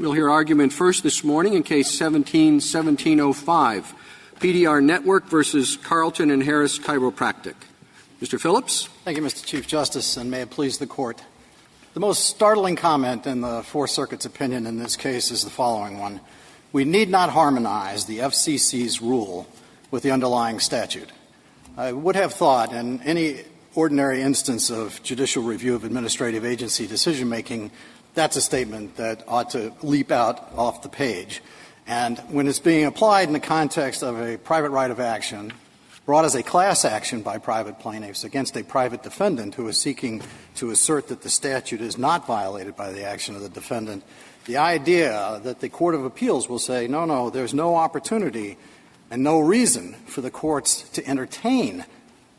We'll hear argument first this morning in Case 17-1705, PDR Network versus Carlton and Harris Chiropractic. Mr. Phillips. Thank you, Mr. Chief Justice, and may it please the Court. The most startling comment in the Fourth Circuit's opinion in this case is the following one. We need not harmonize the FCC's rule with the underlying statute. I would have thought in any ordinary instance of judicial review of administrative agency decision-making, that's a statement that ought to leap out off the page. And when it's being applied in the context of a private right of action brought as a class action by private plaintiffs against a private defendant who is seeking to assert that the statute is not violated by the action of the defendant, the idea that the Court of Appeals will say, no, there's no opportunity and no reason for the courts to entertain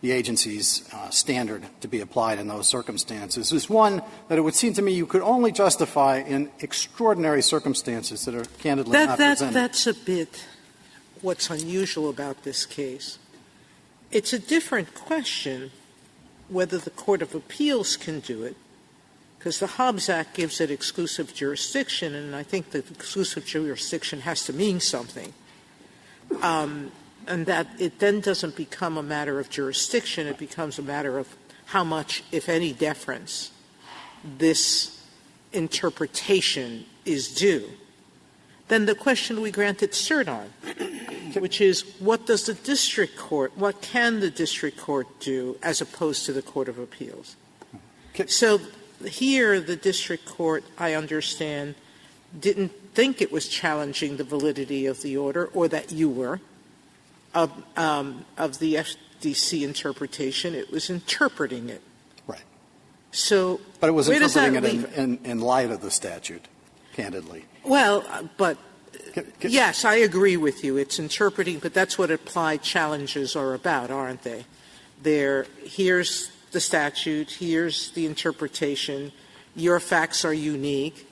the agency's standard to be applied in those circumstances is one that it would seem to me you could only justify in extraordinary circumstances that are candidly not presented. That's a bit what's unusual about this case. It's a different question whether the Court of Appeals can do it, because the Hobbs Act gives it exclusive jurisdiction, and I think the exclusive jurisdiction has to mean something. And that it then doesn't become a matter of jurisdiction, it becomes a matter of how much, if any, deference this interpretation is due. Then the question we granted cert on, which is what can the district court do as opposed to the Court of Appeals? So here the district court, I understand, didn't think it was challenging the validity of the order, or that you were, of the FDC interpretation. It was interpreting it. Right. So but it was where interpreting does that it in light of the statute, candidly. Well, but yes, I agree with you. It's interpreting, but that's what applied challenges are about, aren't they? Here's the statute, here's the interpretation, your facts are unique,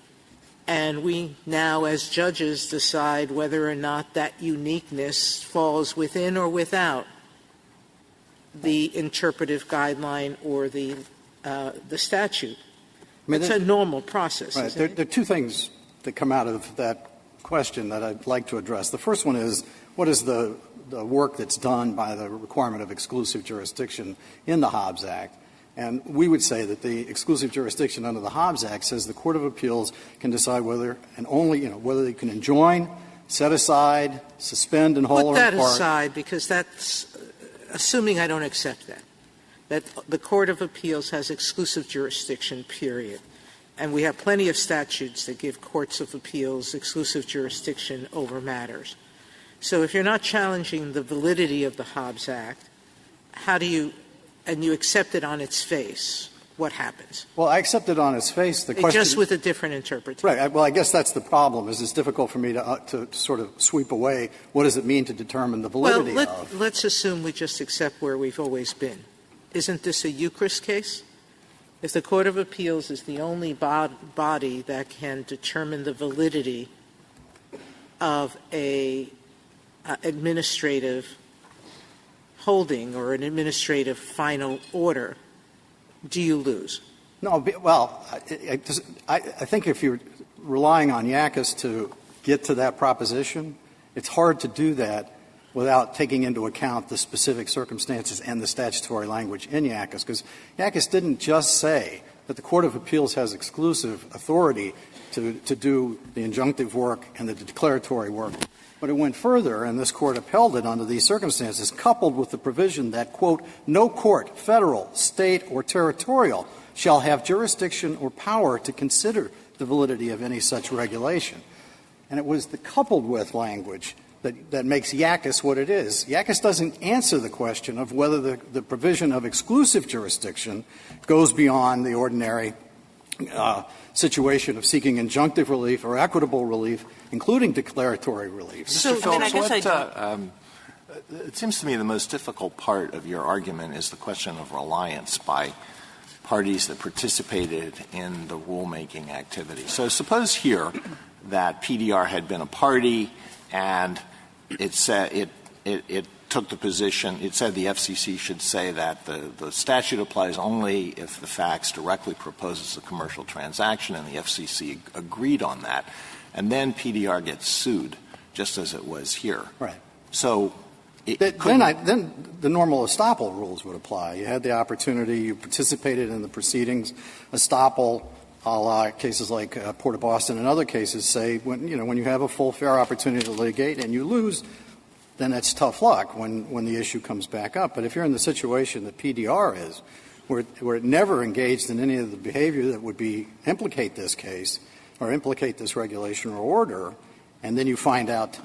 and we now, as judges, decide whether or not that uniqueness falls within or without the interpretive guideline or the statute. It's a normal process. Right. There are two things that come out of that question that I'd like to address. The first one is, what is the work that's done by the requirement of exclusive jurisdiction in the Hobbs Act? And we would say that the exclusive jurisdiction under the Hobbs Act says the Court of Appeals can decide whether and only, whether they can enjoin, set aside, suspend in whole or in part. Put that aside, because that's assuming I don't accept that the Court of Appeals has exclusive jurisdiction, period. And we have plenty of statutes that give courts of appeals exclusive jurisdiction over matters. So if you're not challenging the validity of the Hobbs Act, and you accept it on its face, what happens? Well, I accept it on its face. The question just with a different interpretation. Right. Well, I guess that's the problem, is it's difficult for me to sort of sweep away what does it mean to determine the validity of. Let's assume we just accept where we've always been. Isn't this a Eucharist case? If the Court of Appeals is the only body that can determine the validity of a administrative holding or an administrative final order, do you lose? No, well, I think if you're relying on Yackas to get to that proposition, it's hard to do that without taking into account the specific circumstances and the statutory language in Yackas, because Yackas didn't just say that the Court of Appeals has exclusive authority to do the injunctive work and the declaratory work. But it went further, and this Court upheld it under these circumstances, coupled with the provision that, quote, no court, federal, state, or territorial, shall have jurisdiction or power to consider the validity of any such regulation. And it was the coupled with language that makes Yackas what it is. Yackas doesn't answer the question of whether the provision of exclusive jurisdiction goes beyond the ordinary situation of seeking injunctive relief or equitable relief, including declaratory relief. So, Phillips, it seems to me the most difficult part of your argument is the question of reliance by parties that participated in the rulemaking activity. So suppose here that PDR had been a party and it took the position, it said the FCC should say that the statute applies only if the fax directly proposes a commercial transaction, and the FCC agreed on that. And then PDR gets sued, just as it was here. Right. So then the normal estoppel rules would apply. You had the opportunity, you participated in the proceedings. Estoppel, a la cases like Port of Boston and other cases, say when you have a full, fair opportunity to litigate and you lose, then that's tough luck when the issue comes back up. But if you're in the situation that PDR is, where it never engaged in any of the behavior that would implicate this case or implicate this regulation or order, and then you find out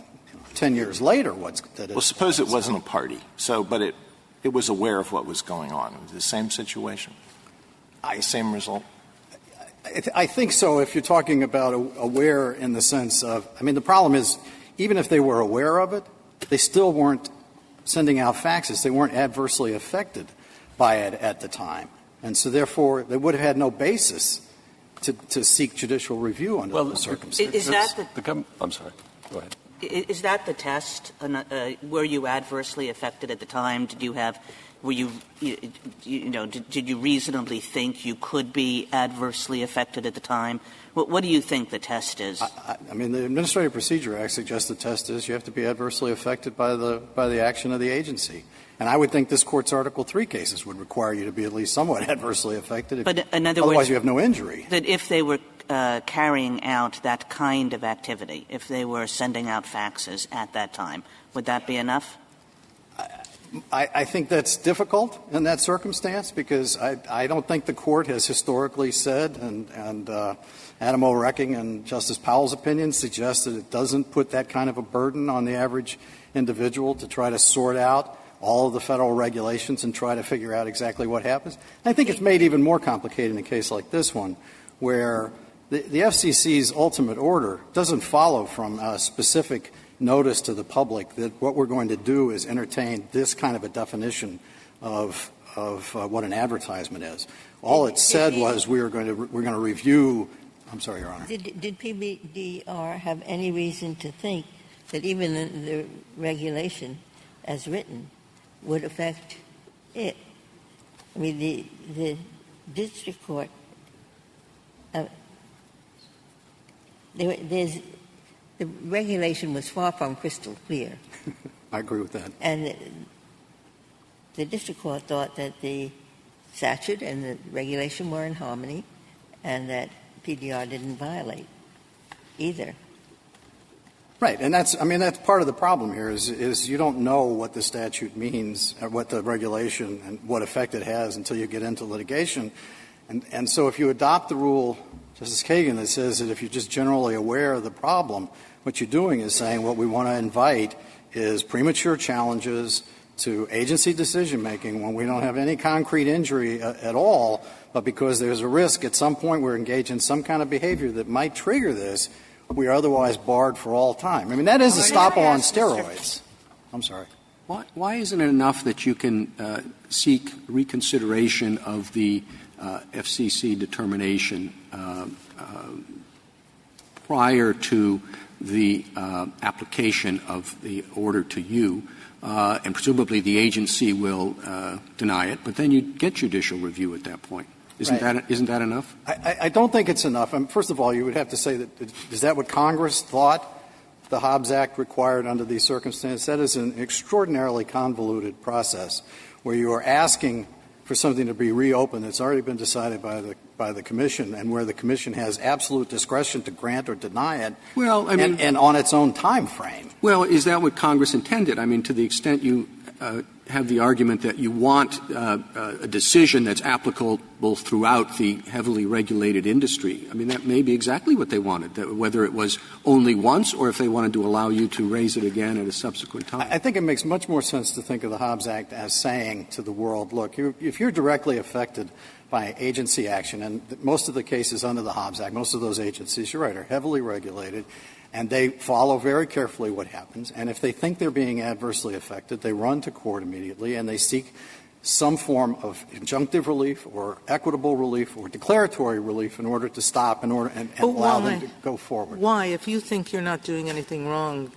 10 years later well, suppose it wasn't a party, but it was aware of what was going on. It was the same situation? The same result? I think so, if you're talking about aware in the sense of, the problem is, even if they were aware of it, they still weren't sending out faxes. They weren't adversely affected by it at the time. And so, therefore, they would have had no basis to seek judicial review under the circumstances. Is that I'm sorry. Go ahead. Is that the test? Were you adversely affected at the time? Did you reasonably think you could be adversely affected at the time? What do you think the test is? The Administrative Procedure Act suggests the test is you have to be adversely affected by the action of the agency. And I would think this Court's Article III cases would require you to be at least somewhat adversely affected. But in other otherwise, words, you have no injury. That if they were carrying out that kind of activity, if they were sending out faxes at that time, would that be enough? I think that's difficult in that circumstance because I don't think the Court has historically said, and Adam O'Recking and Justice Powell's opinion suggests that it doesn't put that kind of a burden on the average individual to try to sort out all of the federal regulations and try to figure out exactly what happens. I think it's made even more complicated in a case like this one, where the FCC's ultimate order doesn't follow from a specific notice to the public that what we're going to do is entertain this kind of a definition of what an advertisement is. All it said was we're going to review. I'm sorry, Your Honor. Did PDR have any reason to think that even the regulation as written would affect it? The district court, the regulation was far from crystal clear. I agree with that. And the district court thought that the statute and the regulation were in harmony and that PDR didn't violate either. Right. And that's part of the problem here is you don't know what the statute means, or what the regulation and what effect it has until you get into litigation. And so if you adopt the rule, Justice Kagan, that says that if you're just generally aware of the problem, what you're doing is saying what we want to invite is premature challenges to agency decision-making when we don't have any concrete injury at all, but because there's a risk at some point we're engaged in some kind of behavior that might trigger this, we are otherwise barred for all time. That is estoppel on steroids. I'm sorry. Why isn't it enough that you can seek reconsideration of the FCC determination prior to the application of the order to you, and presumably the agency will deny it, but then you get judicial review at that point? Isn't that enough? I don't think it's enough. First of all, you would have to say that is that what Congress thought the Hobbs Act required under these circumstances? That is an extraordinarily convoluted process where you are asking for something to be reopened that's already been decided by the Commission, and where the Commission has absolute discretion to grant or deny it, and on its own time frame. Well, is that what Congress intended? To the extent you have the argument that you want a decision that's applicable throughout the heavily regulated industry, that may be exactly what they wanted, that whether it was only once or if they wanted to allow you to raise it again at a subsequent time. I think it makes much more sense to think of the Hobbs Act as saying to the world, look, if you're directly affected by agency action, and most of the cases under the Hobbs Act, most of those agencies, you're right, are heavily regulated, and they follow very carefully what happens. And if they think they're being adversely affected, they run to court immediately and they seek some form of injunctive relief or equitable relief or declaratory relief in order to stop and allow them to go forward. Why? If you think you're not doing anything wrong,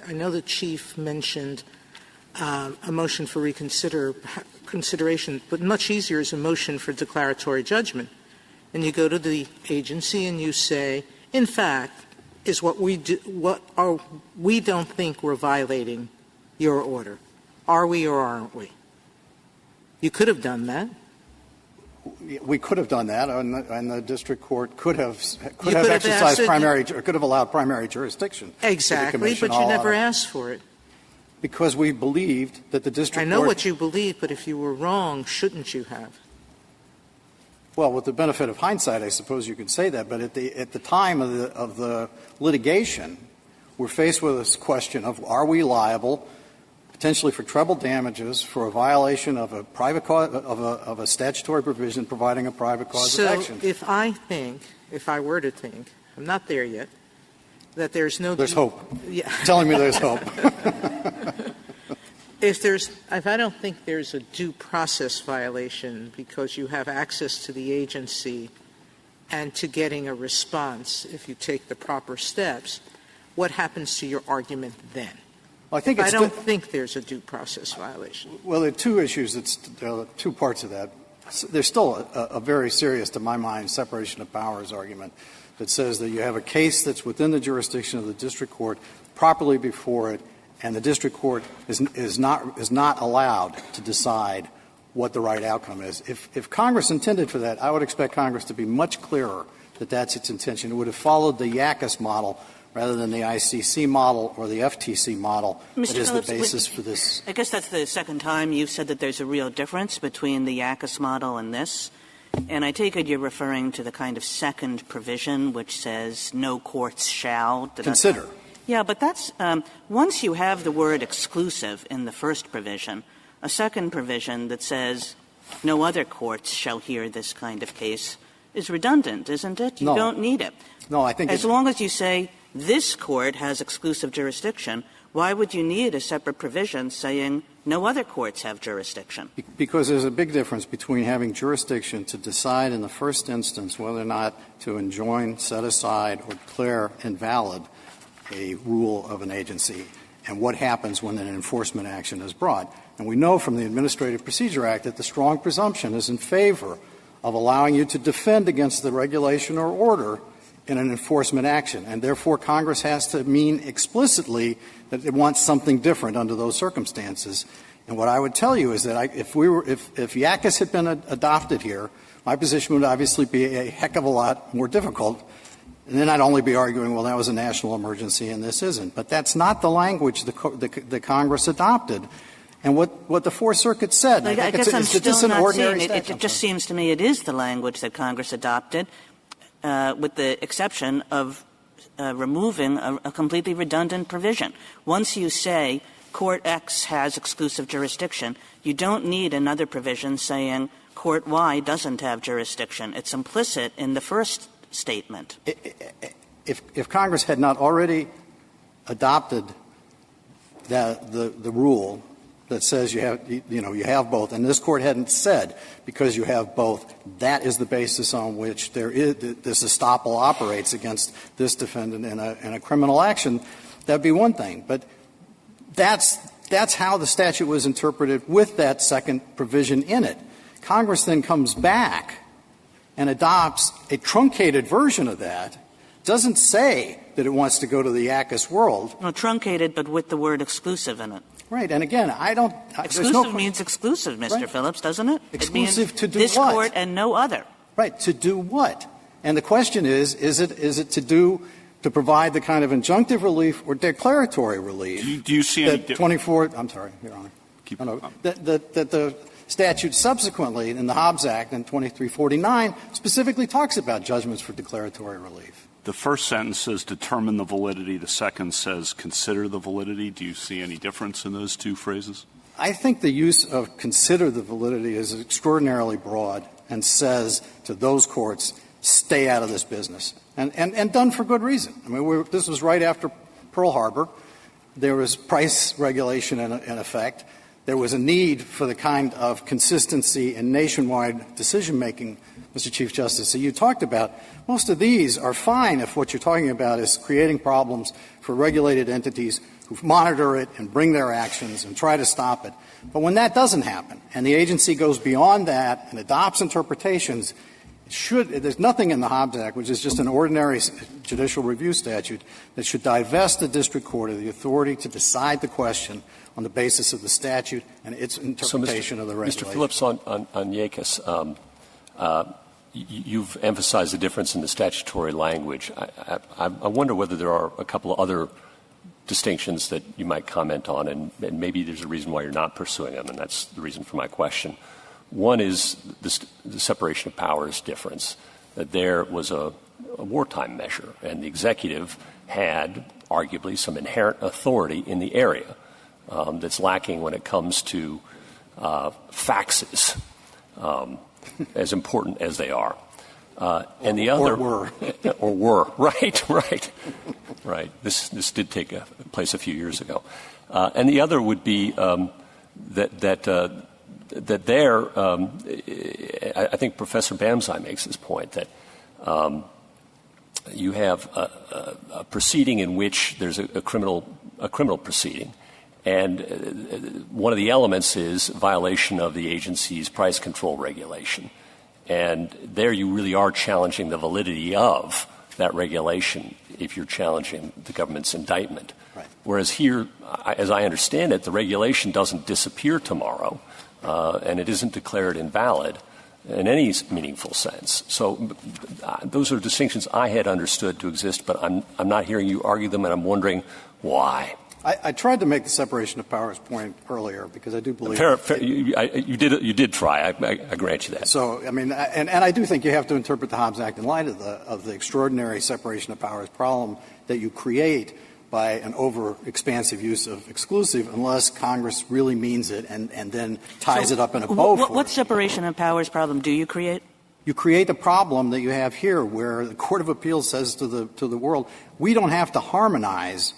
I know the Chief mentioned a motion for consideration, but much easier is a motion for declaratory judgment. And you go to the agency and you say, in fact, is what we don't think we're violating your order. Are we or aren't we? You could have done that. We could have done that, and the district court could have exercised could have allowed primary jurisdiction. Exactly, but you never asked for it. Because we believed that the district court. I know what you believe, but if you were wrong, shouldn't you have? Well, with the benefit of hindsight, I suppose you could say that. But at the time of the litigation, we're faced with this question of, are we liable potentially for treble damages for a violation of a private of a statutory provision providing a private cause of action? So if I were to think, I'm not there yet, that there's hope. Yeah. Telling me there's hope. If I don't think there's a due process violation because you have access to the agency and to getting a response if you take the proper steps, what happens to your argument then? Well, I don't think there's a due process violation. Well, there are two issues. There are two parts of that. There's still a very serious, to my mind, separation of powers argument that says that you have a case that's within the jurisdiction of the district court properly before it, and the district court is not allowed to decide what the right outcome is. If Congress intended for that, I would expect Congress to be much clearer that that's its intention. It would have followed the YACUS model rather than the ICC model or the FTC model that is the basis for this. I guess that's the second time you've said that there's a real difference between the YACUS model and this. And I take it you're referring to the kind of second provision which says no courts shall consider. Yeah, but that's once you have the word exclusive in the first provision, a second provision that says no other courts shall hear this kind of case is redundant, isn't it? You don't need it. No, I think as long as you say this court has exclusive jurisdiction, why would you need a separate provision saying no other courts have jurisdiction? Because there's a big difference between having jurisdiction to decide in the first instance whether or not to enjoin, set aside, or declare invalid a rule of an agency and what happens when an enforcement action is brought. And we know from the Administrative Procedure Act that the strong presumption is in favor of allowing you to defend against the regulation or order in an enforcement action. And therefore, Congress has to mean explicitly that it wants something different under those circumstances. And what I would tell you is that if YACUS had been adopted here, my position would obviously be a heck of a lot more difficult. And then I'd only be arguing, well, that was a national emergency and this isn't. But that's not the language the Congress adopted. And what the Fourth Circuit said, I guess I'm still not saying it. It just seems to me it is the language that Congress adopted, with the exception of removing a completely redundant provision. Once you say Court X has exclusive jurisdiction, you don't need another provision saying Court Y doesn't have jurisdiction. It's implicit in the first statement. If Congress had not already adopted the rule that says you have both, and this Court hadn't said because you have both, that is the basis on which this estoppel operates against this defendant in a criminal action, that would be one thing. But that's how the statute was interpreted with that second provision in it. Congress then comes back and adopts a truncated version of that, doesn't say that it wants to go to the YACUS world. Well, truncated, but with the word exclusive in it. Right. And again, I don't – exclusive means exclusive, Mr. Right. Phillips, doesn't it? Exclusive it means to do this what? Court and no other. Right. To do what? And the question is it to provide the kind of injunctive relief or declaratory relief? Do you see any difference? 24 – I'm sorry, Your Honor. That the statute subsequently in the Hobbs Act in 2349 specifically talks about judgments for declaratory relief. The first sentence says determine the validity. The second says consider the validity. Do you see any difference in those two phrases? I think the use of consider the validity is extraordinarily broad and says to those courts, stay out of this business. And done for good reason. I mean, this was right after Pearl Harbor. There was price regulation in effect. there was a need for the kind of consistency in nationwide decision-making, Mr. Chief Justice, that you talked about. Most of these are fine if what you're talking about is creating problems for regulated entities who monitor it and bring their actions and try to stop it. But when that doesn't happen and the agency goes beyond that and adopts interpretations, there's nothing in the Hobbs Act, which is just an ordinary judicial review statute, that should divest the district court of the authority to decide the question on the basis of the statute and its interpretation of the regulation. Mr. Phillips, on Yakis, you've emphasized the difference in the statutory language. I wonder whether there are a couple of other distinctions that you might comment on, and maybe there's a reason why you're not pursuing them, and that's the reason for my question. One is the separation of powers difference, that there was a wartime measure, and the executive had arguably some inherent authority in the area that's lacking when it comes to faxes, as important as they are. And the other, or were, right. This did take place a few years ago. And the other would be that there, I think Professor Bamzai makes this point, that you have a proceeding in which there's a criminal proceeding, and one of the elements is violation of the agency's price control regulation. And there you really are challenging the validity of that regulation if you're challenging the government's indictment. Right. Whereas here, as I understand it, the regulation doesn't disappear tomorrow, and it isn't declared invalid in any meaningful sense. So those are distinctions I had understood to exist, but I'm not hearing you argue them, and I'm wondering why. I tried to make the separation of powers point earlier because I do believe you did try. I grant you that. So I mean, and I do think you have to interpret the Hobbs Act in light of the extraordinary separation of powers problem that you create by an over-expansive use of exclusive, unless Congress really means it and then ties it up in a bow. What separation of powers problem do you create? You create the problem that you have here, where the Court of Appeals says to the world, we don't have to harmonize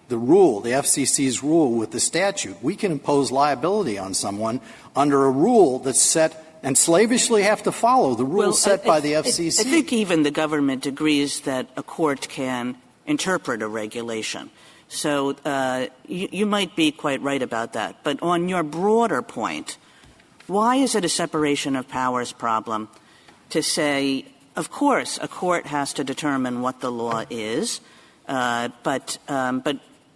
the rule, the FCC's rule, with the statute. We can impose liability on someone under a rule that's set and slavishly have to follow the rules set by the FCC. I think even the government agrees that a court can interpret a regulation. So you might be quite right about that. But on your broader point, why is it a separation of powers problem to say, of course, a court has to determine what the law is, but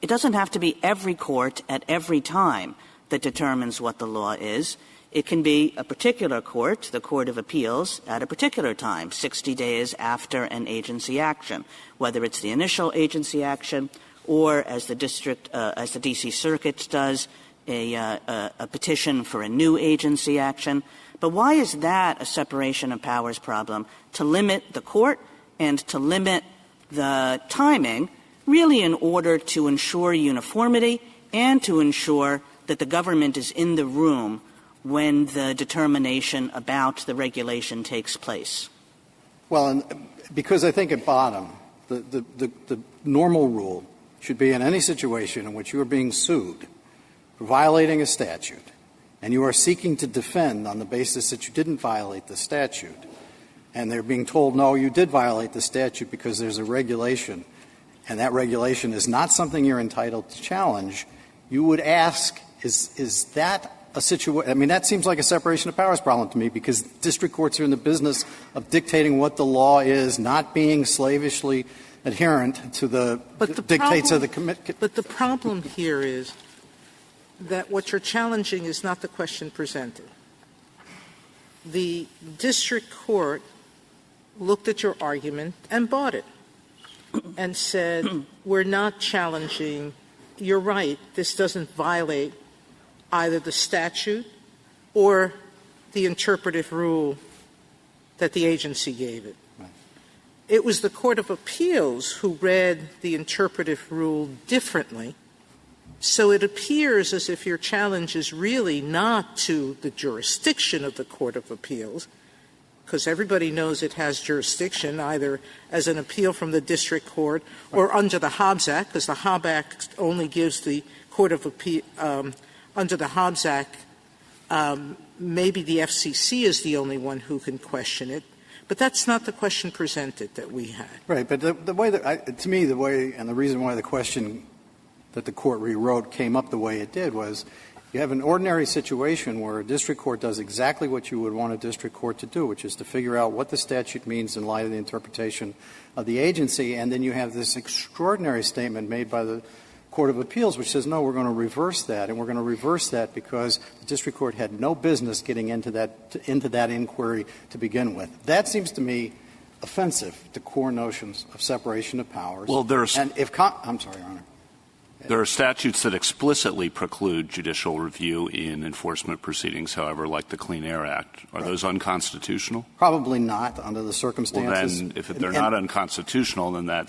it doesn't have to be every court at every time that determines what the law is. It can be a particular court, the Court of Appeals, at a particular time, 60 days after an agency action, whether it's the initial agency action or, as the D.C. Circuit does, a petition for a new agency action. But why is that a separation of powers problem? To limit the court and to limit the timing, really in order to ensure uniformity and to ensure that the government is in the room when the determination about the regulation takes place? Well, and because I think at bottom, the normal rule should be in any situation in which you are being sued for violating a statute and you are seeking to defend on the basis that you didn't violate the statute, and they're being told, no, you did violate the statute because there's a regulation, and that regulation is not something you're entitled to challenge, you would ask, is that a situation? I mean, that seems like a separation of powers problem to me, because district courts are in the business of dictating what the law is, not being slavishly adherent to the dictates of the committee. But the problem here is that what you're challenging is not the question presented. The district court looked at your argument and bought it and said, we're not challenging, you're right, this doesn't violate either the statute or the interpretive rule that the agency gave it. Right. It was the Court of Appeals who read the interpretive rule differently, so it appears as if your challenge is really not to the jurisdiction of the Court of Appeals, because everybody knows it has jurisdiction either as an appeal from the district court or under the Hobbs Act, because the Hobbs Act only gives the Court of under the Hobbs Act, maybe the FCC is the only one who can question it, but that's not the question presented that we had. Right, but the way that to me, the way and the reason why the question that the court rewrote came up the way it did was you have an ordinary situation where a district court does exactly what you would want a district court to do, which is to figure out what the statute means in light of the interpretation of the agency, and then you have this extraordinary statement made by the Court of Appeals which says, no, we're going to reverse that, and we're going to reverse that because the district court had no business getting into that inquiry to begin with. That seems to me offensive to core notions of separation of powers. Well, and if I'm sorry, Your Honor. There are statutes that explicitly preclude judicial review in enforcement proceedings, however, like the Clean Air Act. Are those unconstitutional? Probably not under the circumstances. Well, then, if they're not unconstitutional, then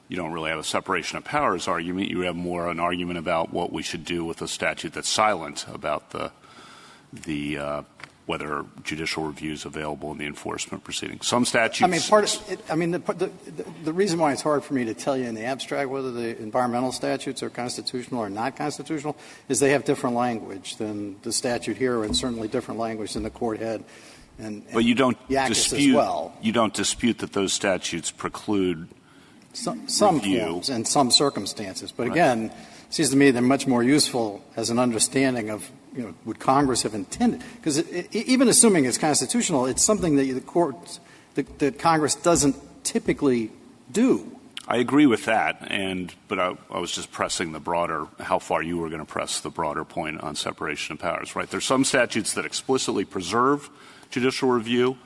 you don't really have a separation of powers argument. You have more an argument about what we should do with a statute that's silent about whether judicial review is available in the enforcement proceedings. Some statutes. The reason why it's hard for me to tell you in the abstract whether the environmental statutes are constitutional or not constitutional is they have different language than the statute here, and certainly different language than the court had. But you don't dispute. As well. You don't dispute that those statutes preclude some review. Forms and some circumstances. But again, it seems to me they're much more useful as an understanding of, would Congress have intended? Because even assuming it's constitutional, it's something that that Congress doesn't typically do. I agree with that, but I was just pressing how far you were going to press the broader point on separation of powers, right? There's some statutes that explicitly preserve judicial review,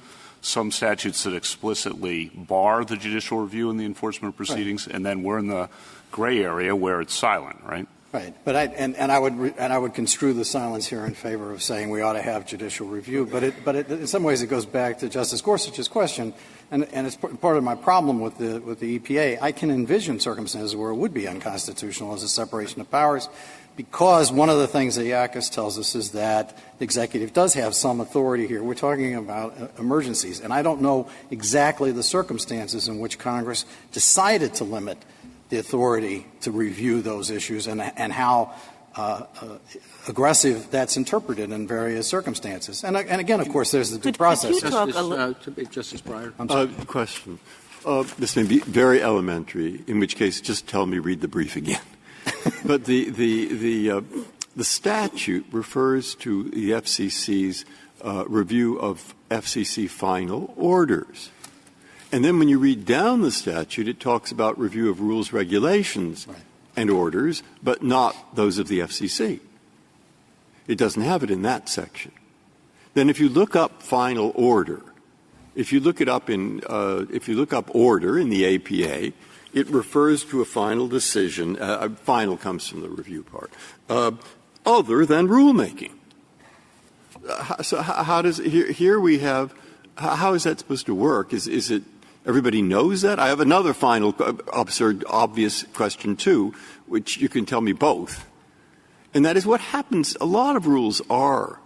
some statutes that explicitly bar the judicial review in the enforcement proceedings, and then we're in the gray area where it's silent, right? Right, but I would construe the silence here in favor of saying we ought to have judicial review. But in some ways it goes back to Justice Gorsuch's question, and it's part of my problem with the EPA. I can envision circumstances where it would be unconstitutional as a separation of powers, because one of the things that IACUS tells us is that the executive does have some authority here. We're talking about emergencies, and I don't know exactly the circumstances in which Congress decided to limit the authority to review those issues and how aggressive that's interpreted in various circumstances. And again, of course, there's the due process. Justice Breyer. Question. This may be very elementary, in which case just tell me read the brief again. But the statute refers to the FCC's review of FCC final orders. And then when you read down the statute, it talks about review of rules, regulations, and orders, but not those of the FCC. It doesn't have it in that section. Then if you look up final order, if you look up order in the APA, it refers to a final decision. Final comes from the review part. Other than rulemaking. So how does here we have? How is that supposed to work? Is it everybody knows that? I have another final absurd, obvious question too, which you can tell me both, and that is what happens. A lot of rules are.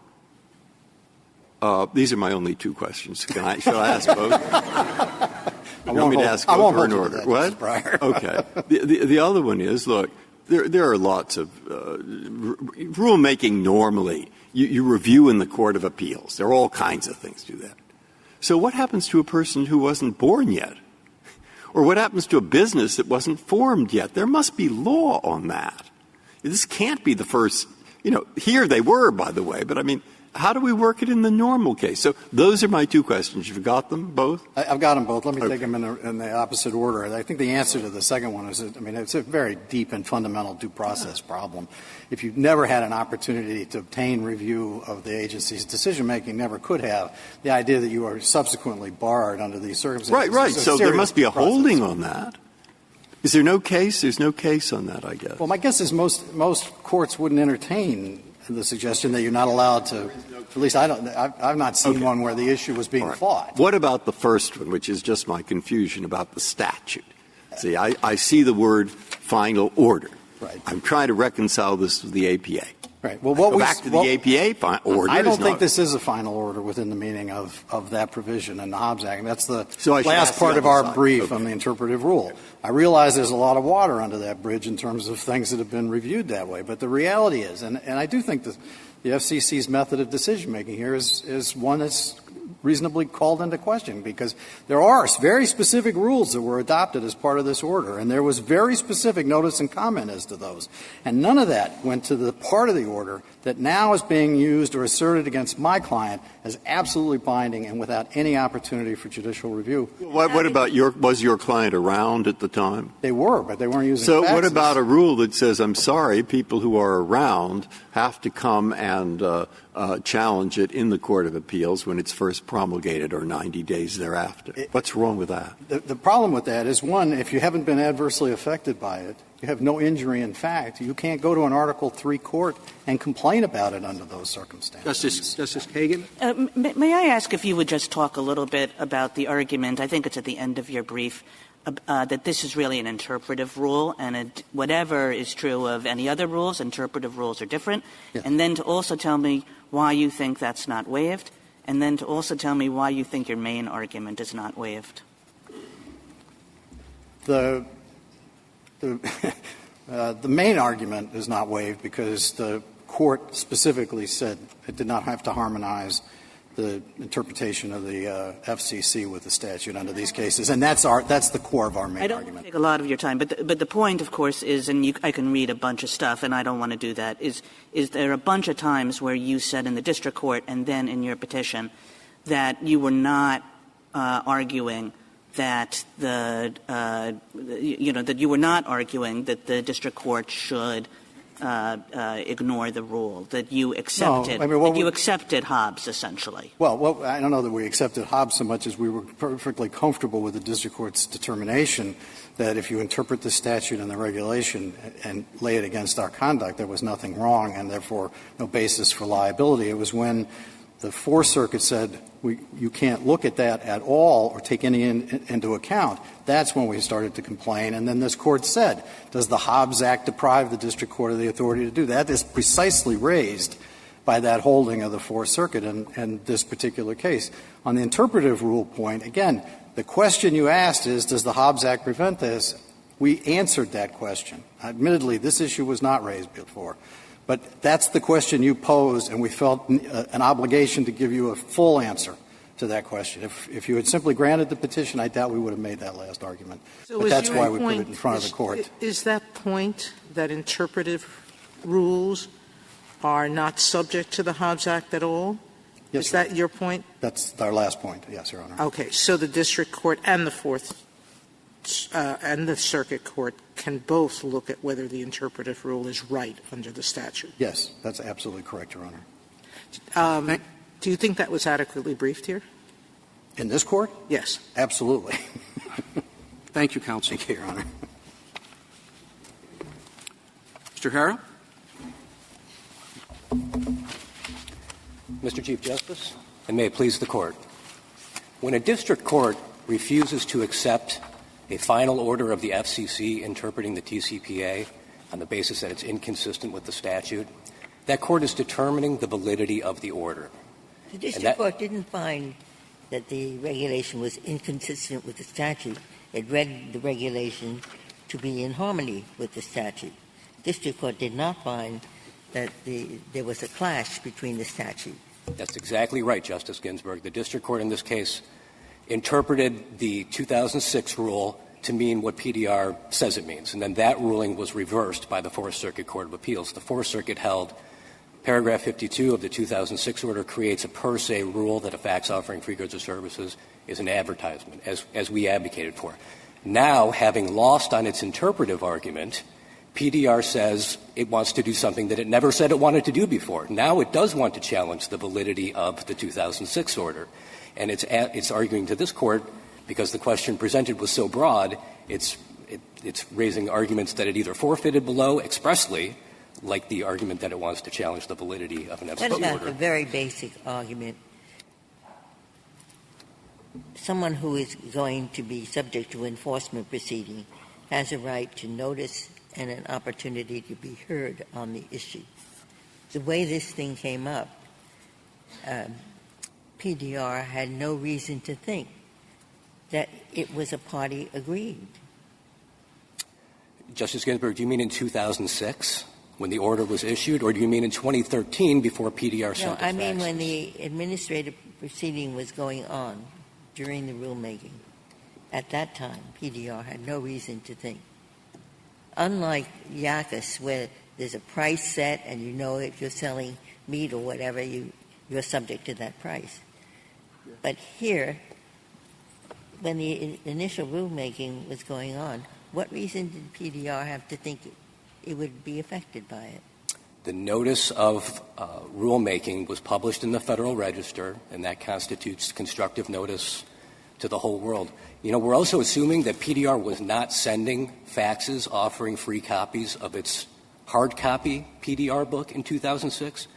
These are my only two questions. Shall I ask both? You want me to ask over in order? What? Okay. The other one is, look, there are lots of rulemaking normally. You review in the Court of Appeals. There are all kinds of things to do that. So what happens to a person who wasn't born yet? Or what happens to a business that wasn't formed yet? There must be law on that. This can't be the first, here they were, by the way, but I mean, how do we work it in the normal case? So those are my two questions. You've got them both? I've got them both. Let me take them in the opposite order. I think the answer to the second one is, it's a very deep and fundamental due process problem. If you've never had an opportunity to obtain review of the agency's decision-making, never could have, the idea that you are subsequently barred under these circumstances. Right. So there must be a holding on that. Is there no case? There's no case on that, I guess. Well, my guess is most courts wouldn't entertain the suggestion that you're not allowed to. At least I've not seen one where the issue was being fought. What about the first one, which is just my confusion about the statute? See, I see the word final order. Right. I'm trying to reconcile this with the APA. Right. Well, what Go back to the APA order. I don't think this is a final order within the meaning of that provision in the Hobbs Act. And that's the last part of our brief on the interpretive rule. I realize there's a lot of water under that bridge in terms of things that have been reviewed that way. But the reality is, and I do think the FCC's method of decision-making here is one that's reasonably called into question, because there are very specific rules that were adopted as part of this order, and there was very specific notice and comment as to those. And none of that went to the part of the order that now is being used or asserted against my client as absolutely binding and without any opportunity for judicial review. What about was your client around at the time? They were, but they weren't using So faxes. what about a rule that says, I'm sorry, people who are around have to come and challenge it in the Court of Appeals when it's first promulgated or 90 days thereafter? What's wrong with that? The problem with that is, one, if you haven't been adversely affected by it, you have no injury in fact, you can't go to an Article III court and complain about it under those circumstances. Justice Kagan? May I ask if you would just talk a little bit about the argument, I think it's at the end of your brief, that this is really an interpretive rule, and whatever is true of any other rules, interpretive rules are different. Yeah. And then to also tell me why you think that's not waived, and then to also tell me why you think your main argument is not waived. The main argument is not waived because the Court specifically said it did not have to harmonize the interpretation of the FCC with the statute under these cases, and that's the core of our main argument. I don't take a lot of your time, but the point, of course, is, and I can read a bunch of stuff, and I don't want to do that, is there are a bunch of times where you said in the district court and then in your petition that you were not arguing that that you were not arguing that the district court should ignore the rule, that you accepted, you accepted Hobbs, essentially. Well, I don't know that we accepted Hobbs so much as we were perfectly comfortable with the district court's determination that if you interpret the statute and the regulation and lay it against our conduct, there was nothing wrong and therefore no basis for liability. It was when the Fourth Circuit said you can't look at that at all or take any into account. That's when we started to complain. And then this Court said, does the Hobbs Act deprive the district court of the authority to do that? That is precisely raised by that holding of the Fourth Circuit in this particular case. On the interpretive rule point, again, the question you asked is, does the Hobbs Act prevent this? We answered that question. Admittedly, this issue was not raised before. But that's the question you posed, and we felt an obligation to give you a full answer to that question. If you had simply granted the petition, I doubt we would have made that last argument. So but that's why we put it in front of the Court. Is that point that interpretive rules are not subject to the Hobbs Act at all? Yes, is that your point? That's our last point, yes, Your Honor. Okay. So the district court and the Fourth and the circuit court can both look at whether the interpretive rule is right under the statute. Yes, that's absolutely correct, Your Honor. Do you think that was adequately briefed here? In this court? Yes. Absolutely. Thank you, counsel. Thank you, Your Honor. Mr. Harris? Mr. Chief Justice, and may it please the Court. When a district court refuses to accept a final order of the FCC interpreting the TCPA on the basis that it's inconsistent with the statute, that court is determining the validity of the order. The district court didn't find that the regulation was inconsistent with the statute. It read the regulation to be in harmony with the statute. District court did not find that there was a clash between the statute. That's exactly right, Justice Ginsburg. The district court in this case interpreted the 2006 rule to mean what PDR says it means, and then that ruling was reversed by the Fourth Circuit Court of Appeals. The Fourth Circuit held paragraph 52 of the 2006 order creates a per se rule that a fax offering free goods or services is an advertisement, as we advocated for. Now, having lost on its interpretive argument, PDR says it wants to do something that it never said it wanted to do before. Now it does want to challenge the validity of the 2006 order. And it's arguing to this Court, because the question presented was so broad, it's raising arguments that it either forfeited below expressly, like the argument that it wants to challenge the validity of an FCC order. That's a very basic argument. Someone who is going to be subject to enforcement proceeding has a right to notice and an opportunity to be heard on the issue. the way this thing came up, PDR had no reason to think that it was a party agreed. Justice Ginsburg, do you mean in 2006 when the order was issued, or do you mean in 2013 before PDR sent its No, I mean faxes? when the administrative proceeding was going on during the rulemaking. At that time, PDR had no reason to think. Unlike Yakis, where there's a price set and you know if you're selling meat or whatever, you're subject to that price. But here, when the initial rulemaking was going on, what reason did PDR have to think it would be affected by it? The notice of rulemaking was published in the Federal Register, and that constitutes constructive notice to the whole world. You know, we're also assuming that PDR was not sending faxes offering free copies of its hard copy PDR book in 2006.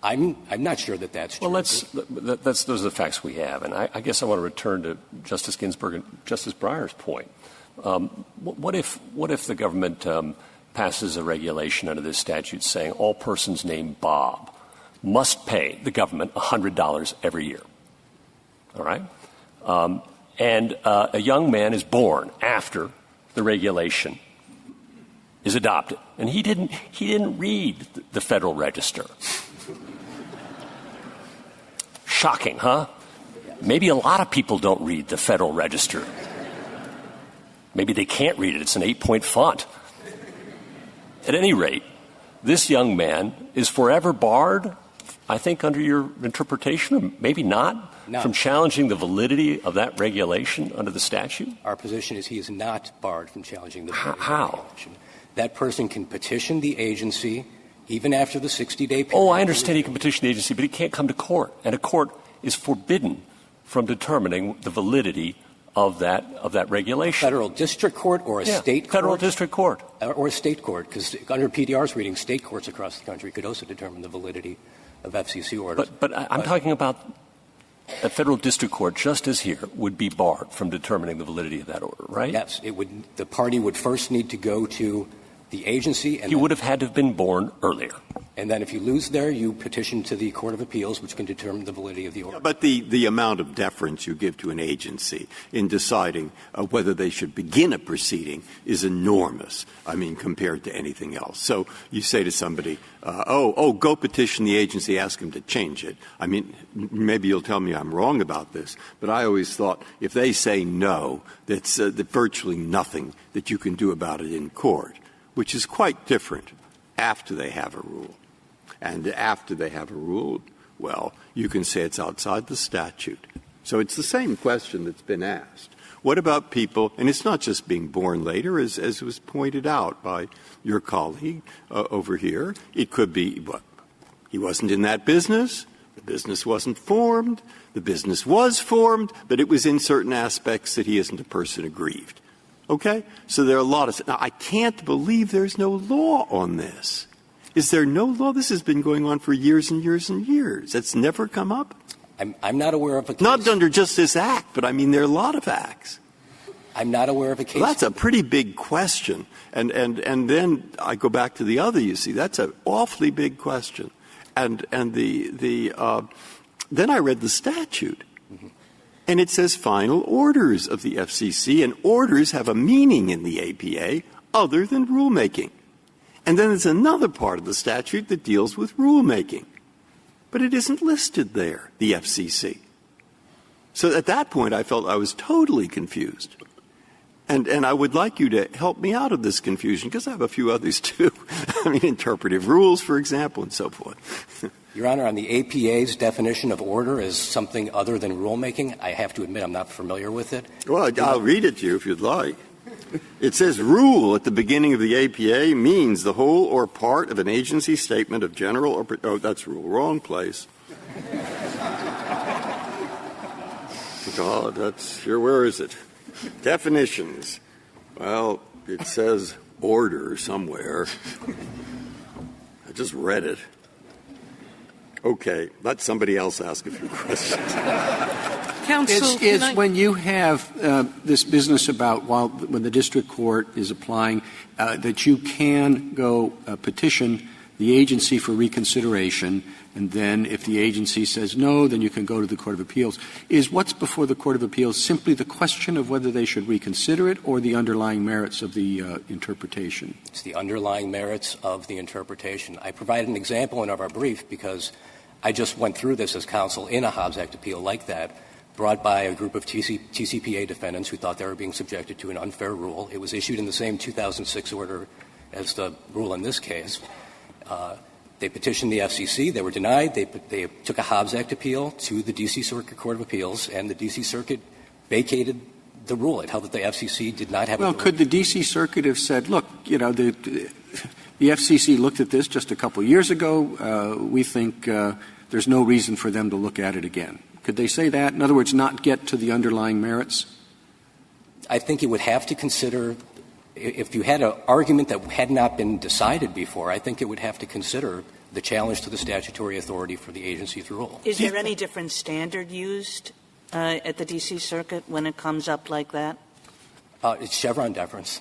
I'm not sure that that's true. Well, those are the facts we have. And I guess I want to return to Justice Ginsburg and Justice Breyer's point. What if the government passes a regulation under this statute saying all persons named Bob must pay the government $100 every year? All right? And a young man is born after the regulation is adopted. And he didn't read the Federal Register. Shocking, huh? Maybe a lot of people don't read the Federal Register. Maybe they can't read it. It's an 8-point font. At any rate, this young man is forever barred, I think, under your interpretation, or maybe not, from challenging the validity of that regulation under the statute? Our position is he is not barred from challenging the validity How? of the regulation. That person can petition the agency even after the 60-day period. Oh, I understand he can petition the agency, but he can't come to court. And a court is forbidden from determining the validity of that regulation. Federal district court or a state court? Federal district court. Or a state court, because under PDR's reading, state courts across the country could also determine the validity of FCC orders. But I'm talking about a federal district court, just as here, would be barred from determining the validity of that order, right? Yes. The party would first need to go to the agency. And he would have had to have been born earlier. And then if you lose there, you petition to the Court of Appeals, which can determine the validity of the order. But the amount of deference you give to an agency in deciding whether they should begin a proceeding is enormous, I mean, compared to anything else. So you say to somebody, go petition the agency, ask them to change it. I mean, maybe you'll tell me I'm wrong about this, but I always thought if they say no, that's virtually nothing that you can do about it in court, which is quite different after they have a rule. And after they have a rule, well, you can say it's outside the statute. So it's the same question that's been asked. What about people, and it's not just being born later, as was pointed out by your colleague over here. It could be, he wasn't in that business, the business wasn't formed, the business was formed, but it was in certain aspects that he isn't a person aggrieved. Okay? So there are a lot of... Now, I can't believe there's no law on this. Is there no law? This has been going on for years and years and years. It's never come up? I'm not aware of a case. Not under just this act, but I mean there are a lot of acts. I'm not aware of a case. Well, that's a pretty big question. And then I go back to the other, you see, that's an awfully big question. And then I read the statute. Mm-hmm. And it says final orders of the FCC, and orders have a meaning in the APA other than rulemaking. And then there's another part of the statute that deals with rulemaking. But it isn't listed there, the FCC. So at that point, I felt I was totally confused. And I would like you to help me out of this confusion, because I have a few others, too. I mean, interpretive rules, for example, and so forth. Your Honor, on the APA's definition of order as something other than rulemaking, I have to admit I'm not familiar with it. Well, I'll read it to you if you'd like. It says rule at the beginning of the APA means the whole or part of an agency statement of general or... Oh, that's rule. Wrong place. God, that's here. Where is it? Definitions. Well, it says order somewhere. I just read it. Okay, let somebody else ask a few questions. Counsel, when you have this business about when the district court is applying that you can go petition the agency for reconsideration, and then if the agency says no, then you can go to the Court of Appeals. Is what's before the Court of Appeals simply the question of whether they should reconsider it or the underlying merits of the interpretation? It's the underlying merits of the interpretation. I provided an example in our brief because I just went through this as counsel in a Hobbs Act appeal like that, brought by a group of TCPA defendants who thought they were being subjected to an unfair rule. It was issued in the same 2006 order as the rule in this case. They petitioned the FCC. They were denied. They took a Hobbs Act appeal to the D.C. Circuit Court of Appeals, and the D.C. Circuit vacated the rule. It held that the FCC did not have Well, could the D.C. Circuit have said, look, you know, the FCC looked at this just a couple of years ago. We think there's no reason for them to look at it again. Could they say that? In other words, not get to the underlying merits? I think it would have to consider – if you had an argument that had not been decided before, I think it would have to consider the challenge to the statutory authority for the agency's rule. Is there any different standard used at the D.C. Circuit when it comes up like that? It's Chevron deference.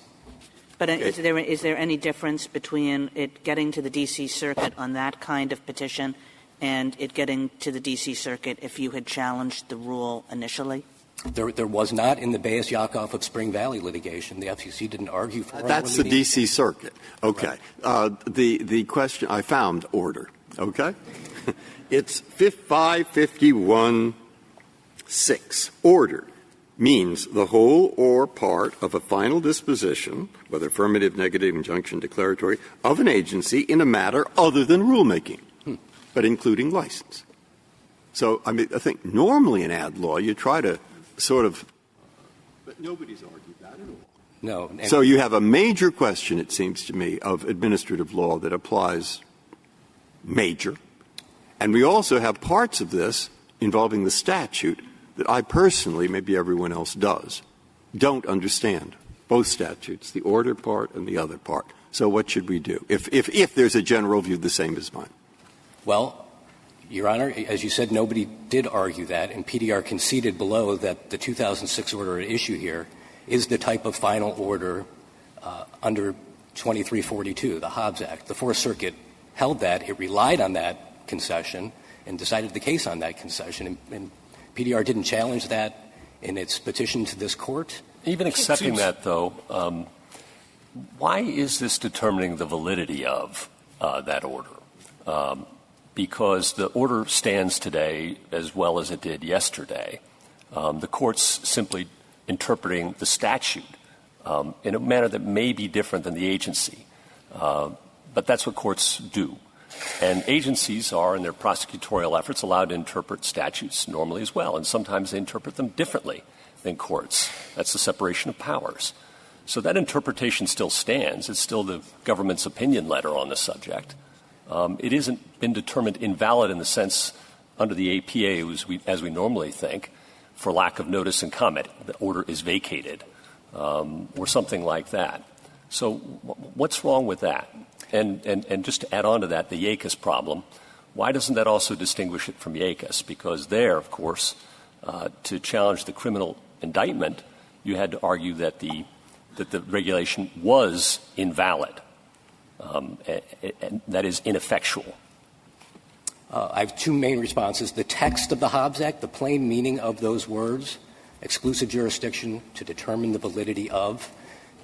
But is there any difference between it getting to the D.C. Circuit on that kind of petition and it getting to the D.C. Circuit if you had challenged the rule initially? There was not in the Bayes-Yakov of Spring Valley litigation. The FCC didn't argue for it. That's the D.C. Circuit. Okay. Right. The question, I found order. Okay? It's 551(6). Order means the whole or part of a final disposition, whether affirmative, negative, injunction, declaratory, of an agency in a matter other than rulemaking, but including license. So, I mean, I think normally in ad law you try to sort of – but nobody's argued that at all. No. So you have a major question, it seems to me, of administrative law that applies major. And we also have parts of this involving the statute that I personally, maybe everyone else does, don't understand. Both statutes, the order part and the other part. So what should we do if there's a general view the same as mine? Well, Your Honor, as you said, nobody did argue that, and PDR conceded below that the 2006 order at issue here is the type of final order under 2342, the Hobbs Act. The Fourth Circuit held that. It relied on that concession and decided the case on that concession. And PDR didn't challenge that in its petition to this Court. Even accepting that, though, why is this determining the validity of that order? Because the order stands today as well as it did yesterday. The Court's simply interpreting the statute in a manner that may be different than the agency. But that's what courts do. And agencies are, in their prosecutorial efforts, allowed to interpret statutes normally as well, and sometimes they interpret them differently than courts. That's the separation of powers. So that interpretation still stands. It's still the government's opinion letter on the subject. It isn't been determined invalid in the sense under the APA, as we normally think, for lack of notice and comment. The order is vacated or something like that. So what's wrong with that? And just to add on to that, the Yakis problem, why doesn't that also distinguish it from Yakis? Because there, of course, to challenge the criminal indictment, you had to argue that the regulation was invalid. And that is ineffectual. I have two main responses. The text of the Hobbs Act, the plain meaning of those words, exclusive jurisdiction to determine the validity of.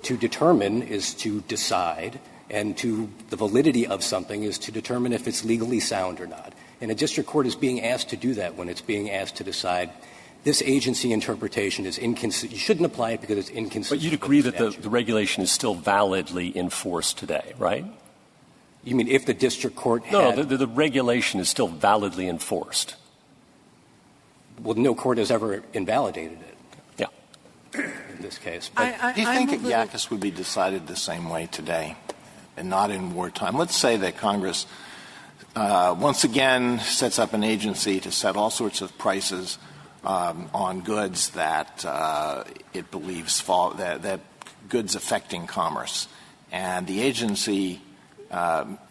To determine is to decide, and the validity of something is to determine if it's legally sound or not. And a district court is being asked to do that when it's being asked to decide this agency interpretation is inconsistent. You shouldn't apply it because it's inconsistent. But you'd agree that the regulation is still validly enforced today, right? You mean if the district court had... No, the regulation is still validly enforced. Well, no court has ever invalidated it. Yeah. In this case. But do you think Yakis would be decided the same way today and not in wartime? Let's say that Congress once again sets up an agency to set all sorts of prices on goods that it believes that goods affecting commerce. And the agency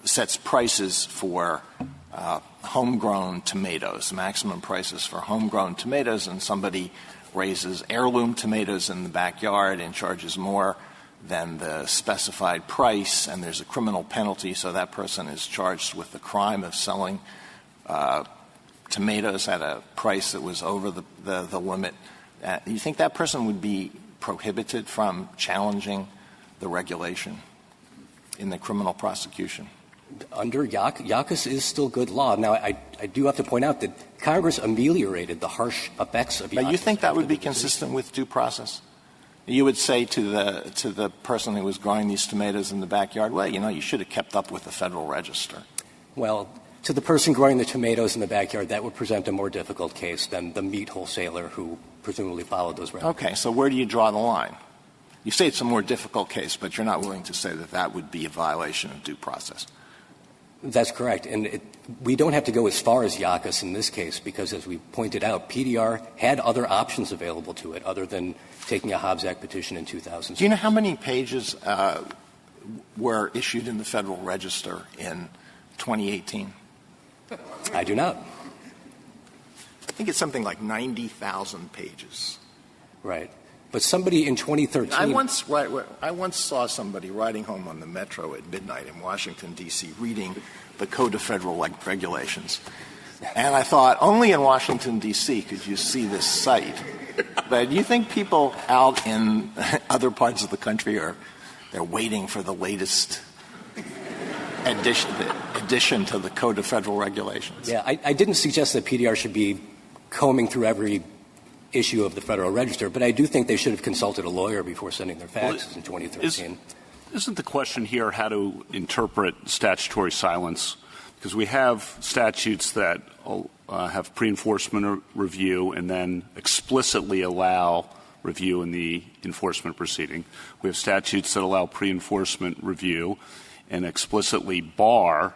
sets prices for homegrown tomatoes, maximum prices for homegrown tomatoes, and somebody raises heirloom tomatoes in the backyard and charges more than the specified price, and there's a criminal penalty, so that person is charged with the crime of selling tomatoes at a price that was over the limit, do you think that person would be prohibited from challenging the regulation in the criminal prosecution? Under Yackas is still good law. Now, I do have to point out that Congress ameliorated the harsh effects of Yackas. But you think that would be consistent with due process? You would say to the person who was growing these tomatoes in the backyard, well, you should have kept up with the Federal Register. Well, to the person growing the tomatoes in the backyard, that would present a more difficult case than the meat wholesaler who presumably followed those regulations. Okay, so where do you draw the line? You say it's a more difficult case, but you're not willing to say that that would be a violation of due process. That's correct. And we don't have to go as far as Yackas in this case because, as we pointed out, PDR had other options available to it other than taking a Hobbs Act petition in 2006. Do you know how many pages were issued in the Federal Register in 2018? I do not. I think it's something like 90,000 pages. Right. But somebody in 2013 — I once saw somebody riding home on the Metro at midnight in Washington, D.C., reading the Code of Federal Regulations. And I thought, only in Washington, D.C. could you see this site. But you think people out in other parts of the country they're waiting for the latest addition to the Code of Federal Regulations? Yeah, I didn't suggest that PDR should be combing through every issue of the Federal Register, but I do think they should have consulted a lawyer before sending their faxes in 2013. Isn't the question here how to interpret statutory silence? Because we have statutes that have pre-enforcement review and then explicitly allow review in the enforcement proceeding. We have statutes that allow pre-enforcement review and explicitly bar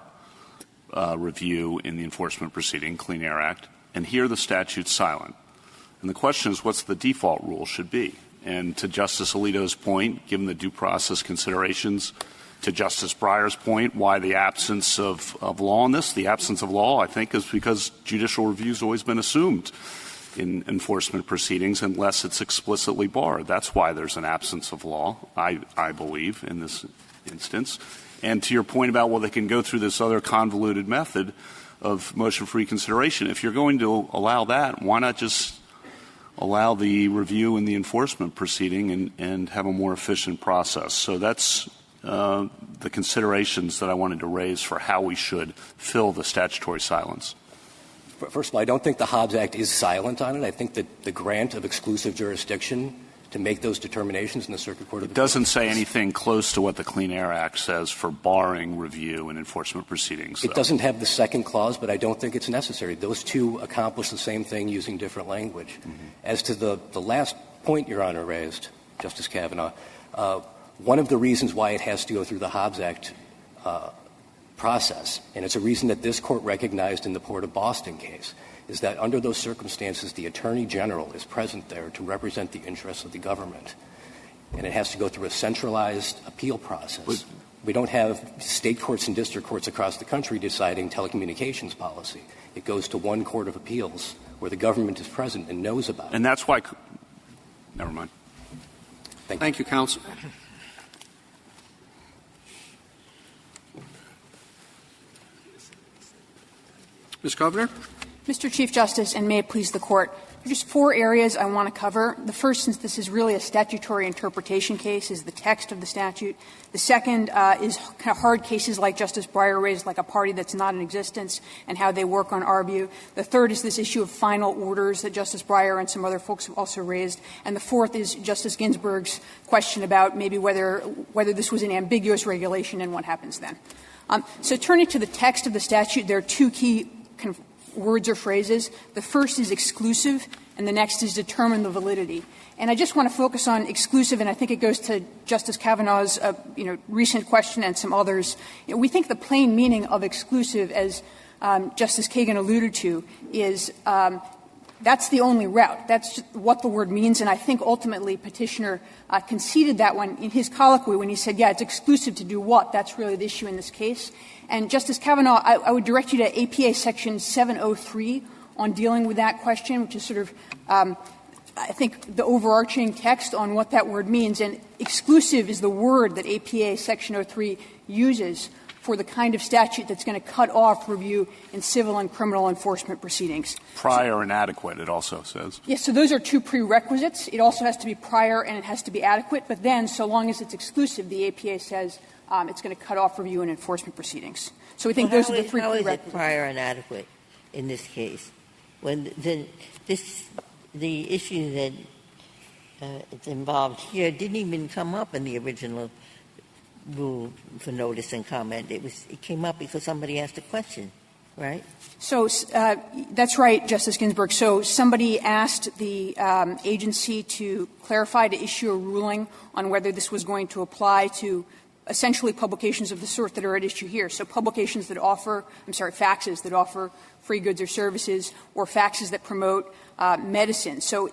review in the enforcement proceeding, Clean Air Act. And here the statute's silent. And the question is, what's the default rule should be? And to Justice Alito's point, given the due process considerations, to Justice Breyer's point, why the absence of law in this? The absence of law, I think, is because judicial review has always been assumed in enforcement proceedings unless it's explicitly barred. That's why there's an absence of law, I believe, in this instance. And to your point about, well, they can go through this other convoluted method of motion for reconsideration, if you're going to allow that, why not just allow the review in the enforcement proceeding and have a more efficient process? So that's the considerations that I wanted to raise for how we should fill the statutory silence. First of all, I don't think the Hobbs Act is silent on it. I think that the grant of exclusive jurisdiction to make those determinations in the Circuit Court of Appeals. It doesn't say anything close to what the Clean Air Act says for barring review in enforcement proceedings. It doesn't have the second clause, but I don't think it's necessary. Those two accomplish the same thing using different language. Mm-hmm. As to the last point Your Honor raised, Justice Kavanaugh, one of the reasons why it has to go through the Hobbs Act process, and it's a reason that this Court recognized in the Port of Boston case, is that under those circumstances, the Attorney General is present there to represent the interests of the government. And it has to go through a centralized appeal process. We don't have state courts and district courts across the country deciding telecommunications policy. It goes to one court of appeals where the government is present and knows about it. And that's why — never mind. Thank you, counsel. Ms. Kovner? Mr. Chief Justice, and may it please the Court, there are just four areas I want to cover. The first, since this is really a statutory interpretation case, is the text of the statute. The second is kind of hard cases like Justice Breyer raised, like a party that's not in existence, and how they work on our view. The third is this issue of final orders that Justice Breyer and some other folks have also raised. And the fourth is Justice Ginsburg's question about maybe whether this was an ambiguous regulation and what happens then. So turning to the text of the statute, there are two key kind of words or phrases. The first is exclusive, and the next is determine the validity. And I just want to focus on exclusive, and I think it goes to Justice Kavanaugh's recent question and some others. We think the plain meaning of exclusive, as Justice Kagan alluded to, is that's the only route. That's what the word means, and I think ultimately Petitioner conceded that one in his colloquy when he said, yeah, it's exclusive to do what? That's really the issue in this case. And, Justice Kavanaugh, I would direct you to APA Section 703 on dealing with that question, which is sort of I think, the overarching text on what that word means. And exclusive is the word that APA Section 03 uses for the kind of statute that's going to cut off review in civil and criminal enforcement proceedings. Prior and adequate, it also says. Yes, so those are two prerequisites. It also has to be prior and it has to be adequate. But then, so long as it's exclusive, the APA says it's going to cut off review in enforcement proceedings. So we think those are the three prerequisites. How is it prior and adequate in this case? When the issue that is involved here didn't even come up in the original rule for notice and comment. It came up because somebody asked a question, right? So that's right, Justice Ginsburg. So somebody asked the agency to clarify, to issue a ruling on whether this was going to apply to essentially publications of the sort that are at issue here. So publications that offer, faxes that offer free goods or services, or faxes that promote medicine. So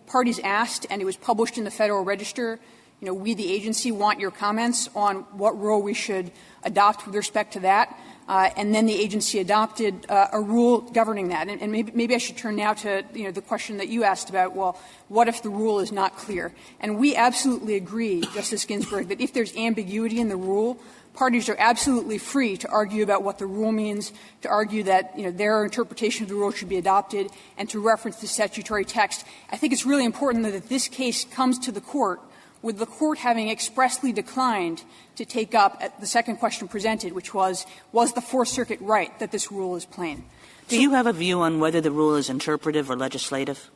parties asked, and it was published in the Federal Register. We, the agency, want your comments on what rule we should adopt with respect to that. And then the agency adopted a rule governing that. And maybe I should turn now to the question that you asked about, well, what if the rule is not clear? And we absolutely agree, Justice Ginsburg, that if there's ambiguity in the rule, parties are absolutely free to argue about what the rule means, to argue that their interpretation of the rule should be adopted, and to reference the statutory text. I think it's really important that this case comes to the Court with the Court having expressly declined to take up the second question presented, which was the Fourth Circuit right that this rule is plain? Do you have a view on whether the rule is interpretive or legislative?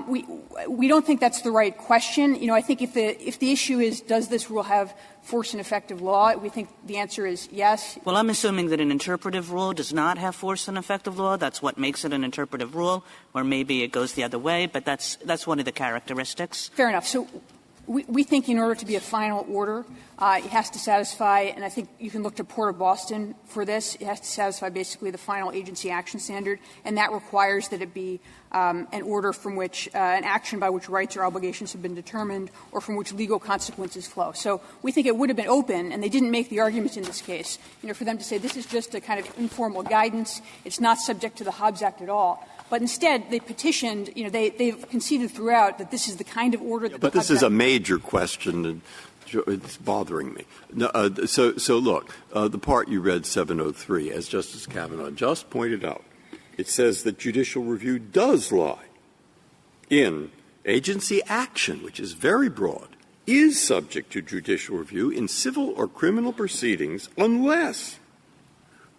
We don't think that's the right question. I think if the issue is, does this rule have force and effective law, we think the answer is yes. Well, I'm assuming that an interpretive rule does not have force and effective law. That's what makes it an interpretive rule, or maybe it goes the other way, but that's one of the characteristics. Fair enough. So we think in order to be a final order, it has to satisfy, and I think you can look to Port of Boston for this, it has to satisfy basically the final agency action standard, and that requires that it be an order from which an action by which rights or obligations have been determined or from which legal consequences flow. So we think it would have been open, and they didn't make the argument in this case, for them to say this is just a kind of informal guidance, it's not subject to the Hobbs Act at all. But instead, they petitioned, they've conceded throughout that this is the kind of order that But this is a major question, and it's bothering me. So look, the part you read, 703, as Justice Kavanaugh just pointed out, it says that judicial review does lie in agency action, which is very broad, is subject to judicial review in civil or criminal proceedings unless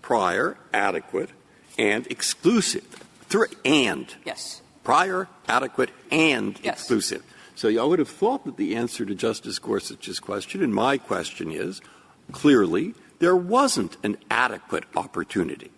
prior, adequate, and exclusive. Yes. Prior, adequate, and yes. exclusive. So I would have thought that the answer to Justice Gorsuch's question, and my question is, clearly, there wasn't an adequate opportunity.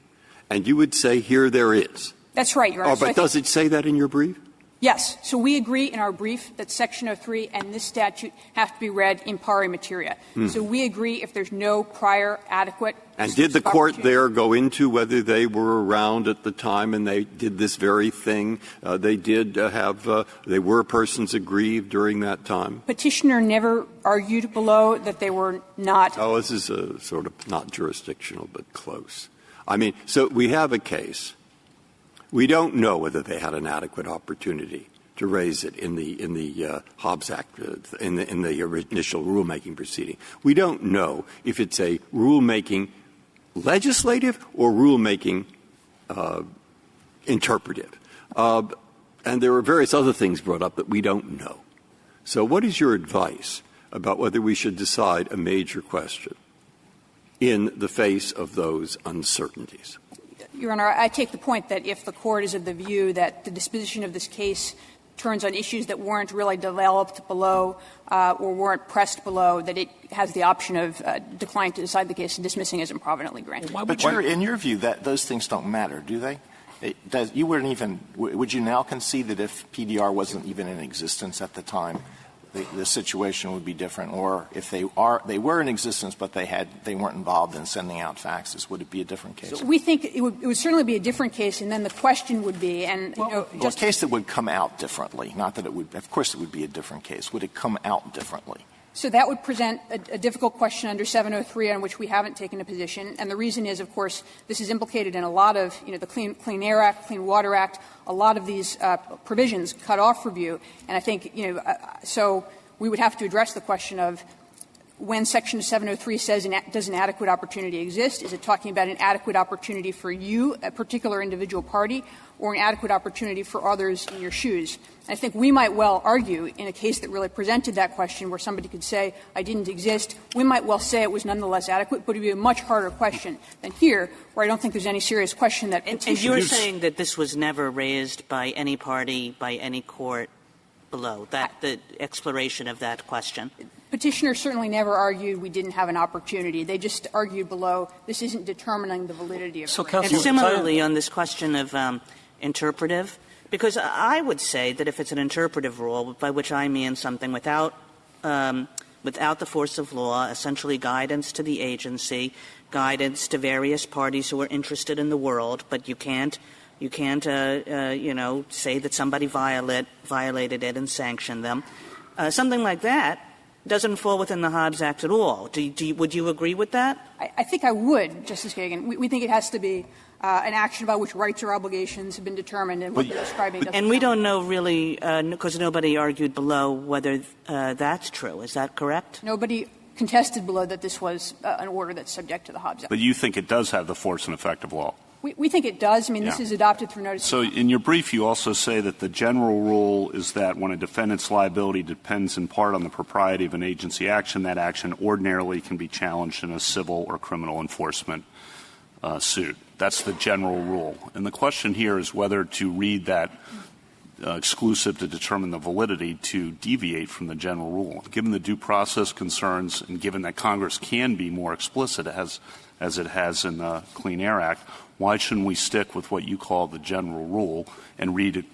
And you would say, here there is. That's right, Your Honor. But does it say that in your brief? Yes. So we agree in our brief that Section 03 and this statute have to be read in pari materia. So we agree if there's no prior adequate. And did the Court there go into whether they were around at the time and they did this very thing? They did they were persons aggrieved during that time? Petitioner never argued below that they were not. Oh, this is a sort of not jurisdictional but close. I mean, so we have a case. We don't know whether they had an adequate opportunity to raise it in the Hobbs Act, in the initial rulemaking proceeding. We don't know if it's a rulemaking legislative or rulemaking interpretive. And there are various other things brought up that we don't know. So what is your advice about whether we should decide a major question in the face of those uncertainties? Your Honor, I take the point that if the Court is of the view that the disposition of this case turns on issues that weren't really developed below or weren't pressed below, that it has the option of declining to decide the case and dismissing as improvidently granted. But in your view, that those things don't matter, do they? Would you now concede that if PDR wasn't even in existence at the time, the situation would be different? Or if they were in existence but they weren't involved in sending out faxes, would it be a different case? So we think it would certainly be a different case, and then the question would be, a case that would come out differently, not that it would, of course it would be a different case. Would it come out differently? So that would present a difficult question under 703 on which we haven't taken a position. And the reason is, of course, this is implicated in a lot of, the Clean Air Act, Clean Water Act, a lot of these provisions cut off review. And I think, so we would have to address the question of when Section 703 says does an adequate opportunity exist, is it talking about an adequate opportunity for you, a particular individual party, or an adequate opportunity for others in your shoes? And I think we might well argue in a case that really presented that question where somebody could say, I didn't exist, we might well say it was nonetheless adequate, but it would be a much harder question than here, where I don't think there's any serious question that And you're saying that this was never raised by any party, by any court below, the exploration of that question? Petitioner certainly never argued we didn't have an opportunity. They just argued below this isn't determining the validity of the And similarly on this question of interpretive, because I would say that if it's an interpretive rule, by which I mean something without the force of law, essentially guidance to the agency, guidance to various parties who are interested in the world, but you can't say that somebody violated it and sanction them. Something like that doesn't fall within the Hobbs Act at all. Would you agree with that? I think I would, Justice Kagan. We think it has to be an action about which rights or obligations have been determined and what they're describing doesn't And we don't know really, because nobody argued below, whether that's true. Is that correct? Nobody contested below that this was an order that's subject to the Hobbs Act. But you think it does have the force and effect of law? We think it does. I mean, this is adopted through notice. So in your brief, you also say that the general rule is that when a defendant's liability depends in part on the propriety of an agency action, that action ordinarily can be challenged in a civil or criminal enforcement suit. That's the general rule. And the question here is whether to read that exclusive to determine the validity to deviate from the general rule. Given the due process concerns and given that Congress can be more explicit as it has in the Clean Air Act, why shouldn't we stick with what you call the general rule and read it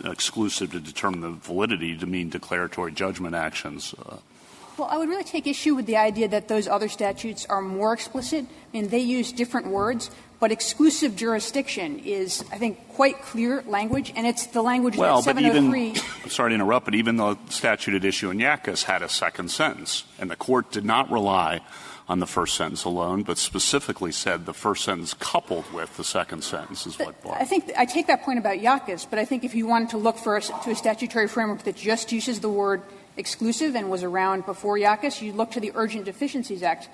exclusive to determine the validity to mean declaratory judgment actions? Well, I would really take issue with the idea that those other statutes are more explicit. I mean, they use different words, but exclusive jurisdiction is, I think, quite clear language, and it's the language that 703 – sorry to interrupt, but even the statute at issue in Yackas had a second sentence, and the Court did not rely on the first sentence alone, but specifically said the first sentence coupled with the second sentence is what brought. I think I take that point about Yackas, but I think if you wanted to look to a statutory framework that just uses the word exclusive and was around before Yackas, you look to the Urgent Deficiencies Act